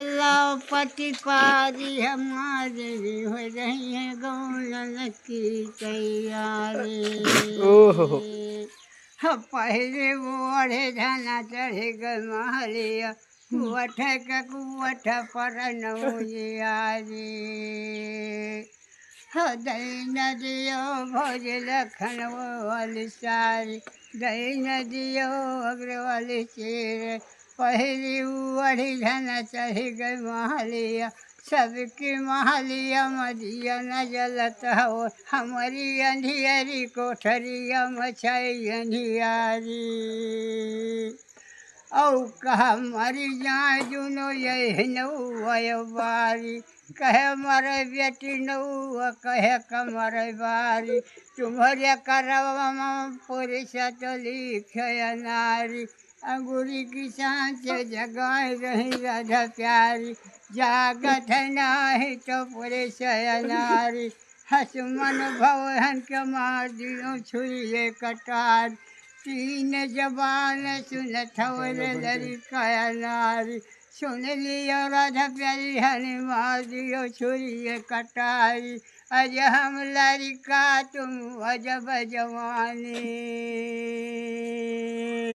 लाओ पति हमारे हो रही है गौलन की तैयारी। ओहो। पहले वो अढ़े जाना चढ़े गए महलिया कुवठ के कुवठ पर नौजियारी। दई नदियो भोज लखन वाली सारी दई नदियो अग्रवाली चीर पहली उड़ी धन चढ़ी गई महलिया सबकी महलिया मदिया न जलत हो हमारी अंधियारी कोठरिया मछाई अंधियारी। औ कह मरी जाए जुनो यही नौ बारी कहे मरे बेटी नौ कहे कमर बारी तुम्हारे करवा पूरी सतली खया नारी अंगूरी की सांस जगाए रही राधा प्यारी जागत नाही तो पूरे शयनारी हसमन भवन के मार दियो छुरिए कटार तीन जबान सुन थवर लड़काया नारी सुन लियो राधा प्यारी हनी मार दियो छुरिए कटारी अज हम लड़का तुम अजब जवानी।